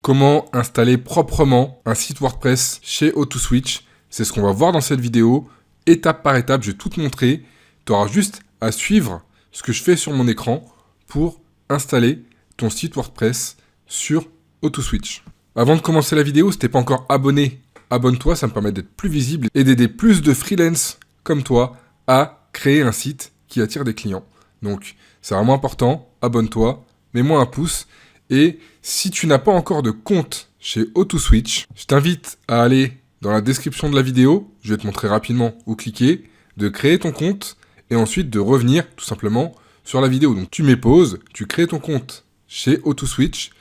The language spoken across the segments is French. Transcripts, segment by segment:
comment installer proprement un site WordPress chez AutoSwitch. C'est ce qu'on va voir dans cette vidéo, étape par étape, je vais tout te montrer. Tu auras juste à suivre ce que je fais sur mon écran pour installer ton site WordPress sur AutoSwitch. Avant de commencer la vidéo, si tu n'es pas encore abonné, abonne-toi, ça me permet d'être plus visible et d'aider plus de freelance comme toi à créer un site qui attire des clients. Donc, c'est vraiment important, abonne-toi, mets-moi un pouce. Et si tu n'as pas encore de compte chez AutoSwitch, je t'invite à aller dans la description de la vidéo, je vais te montrer rapidement où cliquer, de créer ton compte et ensuite de revenir tout simplement sur la vidéo. Donc tu mets pause, tu crées ton compte chez AutoSwitch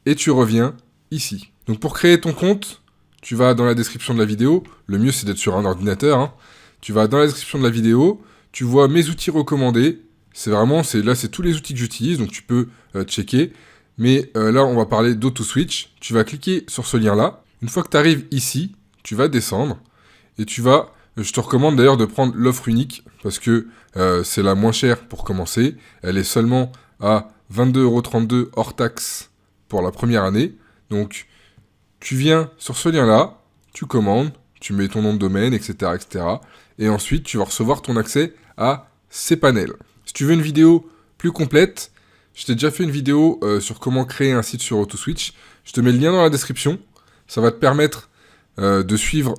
et tu reviens ici. Donc pour créer ton compte, tu vas dans la description de la vidéo, le mieux c'est d'être sur un ordinateur, hein. Tu vas dans la description de la vidéo, tu vois mes outils recommandés, là c'est tous les outils que j'utilise, donc tu peux checker. Mais là, on va parler d'AutoSwitch. Tu vas cliquer sur ce lien-là. Une fois que tu arrives ici, tu vas descendre. Et je te recommande d'ailleurs de prendre l'offre unique parce que c'est la moins chère pour commencer. Elle est seulement à 22,32 € hors taxe pour la première année. Donc, tu viens sur ce lien-là, tu commandes, tu mets ton nom de domaine, etc., etc. Et ensuite, tu vas recevoir ton accès à cPanel. Si tu veux une vidéo plus complète, je t'ai déjà fait une vidéo sur comment créer un site sur AutoSwitch. Je te mets le lien dans la description. Ça va te permettre de suivre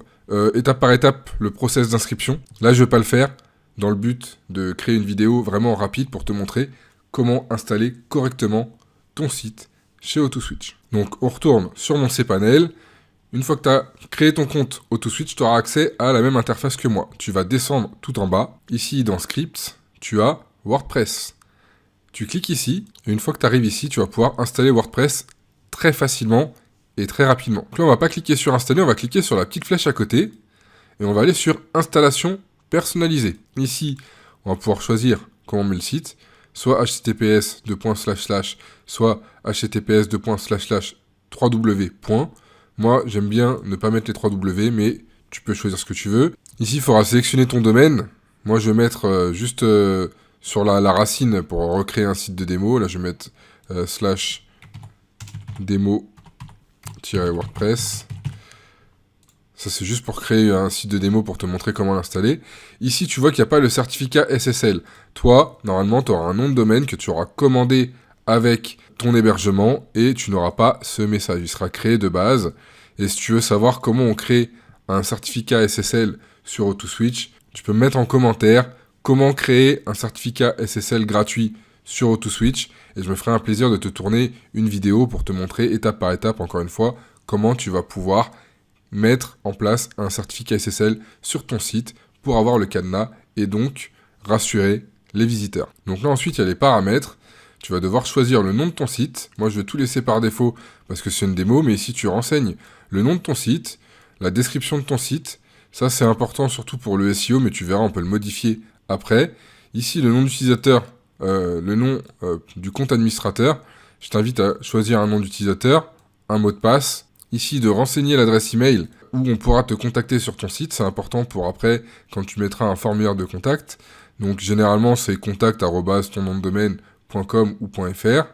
étape par étape le process d'inscription. Là, je ne vais pas le faire dans le but de créer une vidéo vraiment rapide pour te montrer comment installer correctement ton site chez AutoSwitch. Donc, on retourne sur mon cPanel. Une fois que tu as créé ton compte AutoSwitch, tu auras accès à la même interface que moi. Tu vas descendre tout en bas. Ici, dans Scripts, tu as WordPress. Tu cliques ici, et une fois que tu arrives ici, tu vas pouvoir installer WordPress très facilement et très rapidement. Donc là, on va pas cliquer sur installer, on va cliquer sur la petite flèche à côté, et on va aller sur installation personnalisée. Ici, on va pouvoir choisir comment on met le site, soit https soit https 3w. Moi, j'aime bien ne pas mettre les 3w, mais tu peux choisir ce que tu veux. Ici, il faudra sélectionner ton domaine. Moi, je vais mettre juste sur la racine pour recréer un site de démo. Là, je vais mettre /démo-wordpress. Ça, c'est juste pour créer un site de démo pour te montrer comment l'installer. Ici, tu vois qu'il n'y a pas le certificat SSL. Toi, normalement, tu auras un nom de domaine que tu auras commandé avec ton hébergement et tu n'auras pas ce message. Il sera créé de base. Et si tu veux savoir comment on crée un certificat SSL sur AutoSwitch, tu peux me mettre en commentaire comment créer un certificat SSL gratuit sur AutoSwitch et je me ferai un plaisir de te tourner une vidéo pour te montrer étape par étape, encore une fois, comment tu vas pouvoir mettre en place un certificat SSL sur ton site pour avoir le cadenas et donc rassurer les visiteurs. Donc là ensuite il y a les paramètres, tu vas devoir choisir le nom de ton site. Moi je vais tout laisser par défaut parce que c'est une démo, mais ici tu renseignes le nom de ton site, la description de ton site, ça c'est important surtout pour le SEO, mais tu verras on peut le modifier après. Ici, le nom d'utilisateur, le nom du compte administrateur. Je t'invite à choisir un nom d'utilisateur, un mot de passe. Ici, de renseigner l'adresse email où on pourra te contacter sur ton site. C'est important pour après, quand tu mettras un formulaire de contact. Donc, généralement, c'est contact@tonnomdedomaine.com ou .fr.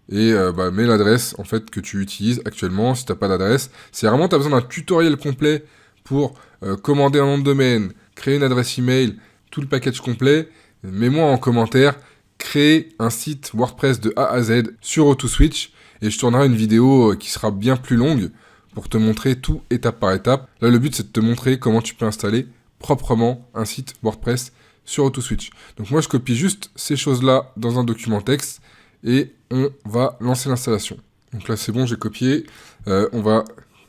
Et mets l'adresse en fait, que tu utilises actuellement. Si tu n'as pas d'adresse, c'est vraiment, tu as besoin d'un tutoriel complet pour commander un nom de domaine, créer une adresse email, tout le package complet, mets-moi en commentaire, crée un site WordPress de A à Z sur AutoSwitch et je tournerai une vidéo qui sera bien plus longue pour te montrer tout étape par étape. Là, le but, c'est de te montrer comment tu peux installer proprement un site WordPress sur AutoSwitch. Donc moi, je copie juste ces choses-là dans un document texte et on va lancer l'installation. Donc là, c'est bon, j'ai copié. On va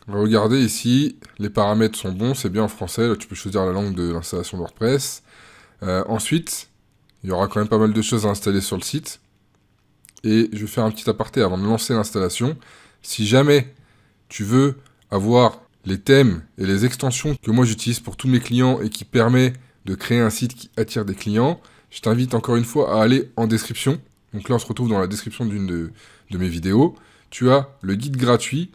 regarder ici, les paramètres sont bons, c'est bien en français. Là, tu peux choisir la langue de l'installation de WordPress. Ensuite, il y aura quand même pas mal de choses à installer sur le site. Et je vais faire un petit aparté avant de lancer l'installation. Si jamais tu veux avoir les thèmes et les extensions que moi j'utilise pour tous mes clients et qui permet de créer un site qui attire des clients, je t'invite encore une fois à aller en description. Donc là, on se retrouve dans la description d'une de mes vidéos. Tu as le guide gratuit,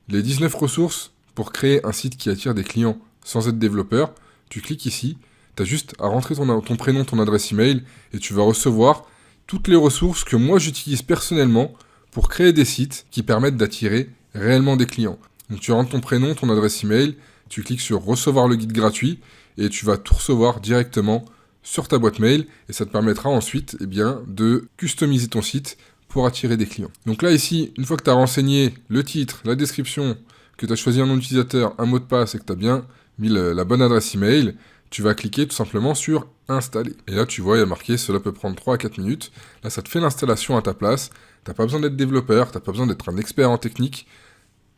les 19 ressources pour créer un site qui attire des clients sans être développeur. Tu cliques ici. Tu as juste à rentrer ton prénom, ton adresse email et tu vas recevoir toutes les ressources que moi j'utilise personnellement pour créer des sites qui permettent d'attirer réellement des clients. Donc tu rentres ton prénom, ton adresse email, tu cliques sur recevoir le guide gratuit et tu vas tout recevoir directement sur ta boîte mail et ça te permettra ensuite de customiser ton site pour attirer des clients. Donc là ici, une fois que tu as renseigné le titre, la description, que tu as choisi un nom d'utilisateur, un mot de passe et que tu as bien mis la bonne adresse email, tu vas cliquer tout simplement sur installer. Et là tu vois, il y a marqué cela peut prendre 3 à 4 minutes. Là ça te fait l'installation à ta place. Tu n'as pas besoin d'être développeur, tu n'as pas besoin d'être un expert en technique.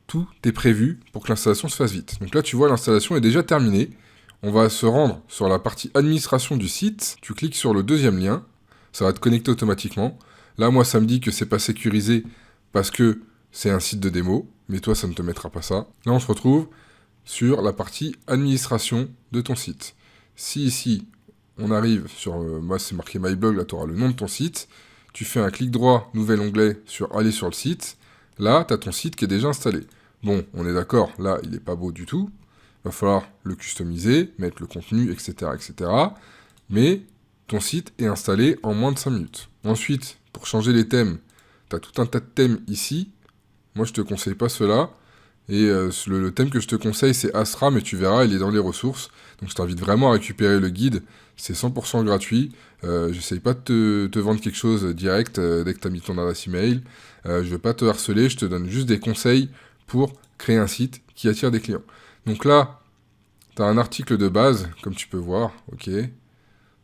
Tout est prévu pour que l'installation se fasse vite. Donc là tu vois, l'installation est déjà terminée. On va se rendre sur la partie administration du site. Tu cliques sur le deuxième lien. Ça va te connecter automatiquement. Là moi ça me dit que c'est pas sécurisé parce que c'est un site de démo. Mais toi ça ne te mettra pas ça. Là on se retrouve sur la partie administration de ton site. Si ici, on arrive sur, moi c'est marqué My Blog, là tu auras le nom de ton site, tu fais un clic droit, nouvel onglet, sur aller sur le site, là tu as ton site qui est déjà installé. Bon, on est d'accord, là il n'est pas beau du tout, il va falloir le customiser, mettre le contenu, etc. etc. Mais ton site est installé en moins de 5 minutes. Ensuite, pour changer les thèmes, tu as tout un tas de thèmes ici, moi je te conseille pas cela. Et le thème que je te conseille, c'est Astra, mais tu verras, il est dans les ressources. Donc je t'invite vraiment à récupérer le guide. C'est 100% gratuit. J'essaye pas de te vendre quelque chose direct dès que tu as mis ton adresse email. Je vais pas te harceler, je te donne juste des conseils pour créer un site qui attire des clients. Donc là, tu as un article de base, comme tu peux voir. Ok.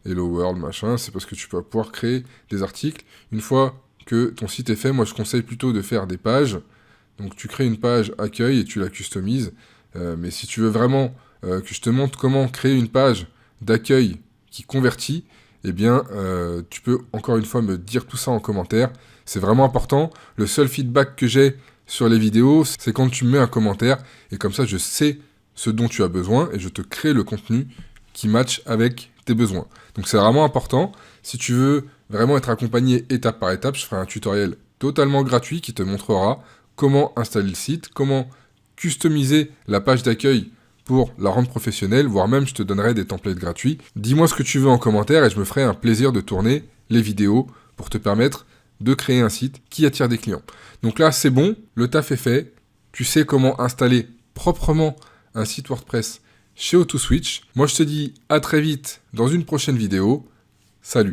Hello World, machin. C'est parce que tu peux pouvoir créer des articles. Une fois que ton site est fait, moi je conseille plutôt de faire des pages. Donc tu crées une page accueil et tu la customises. Mais si tu veux vraiment que je te montre comment créer une page d'accueil qui convertit, tu peux encore une fois me dire tout ça en commentaire. C'est vraiment important. Le seul feedback que j'ai sur les vidéos, c'est quand tu me mets un commentaire. Et comme ça, je sais ce dont tu as besoin et je te crée le contenu qui match avec tes besoins. Donc c'est vraiment important. Si tu veux vraiment être accompagné étape par étape, je ferai un tutoriel totalement gratuit qui te montrera comment installer le site, comment customiser la page d'accueil pour la rendre professionnelle, voire même je te donnerai des templates gratuits. Dis-moi ce que tu veux en commentaire et je me ferai un plaisir de tourner les vidéos pour te permettre de créer un site qui attire des clients. Donc là, c'est bon, le taf est fait. Tu sais comment installer proprement un site WordPress chez AutoSwitch. Moi, je te dis à très vite dans une prochaine vidéo. Salut!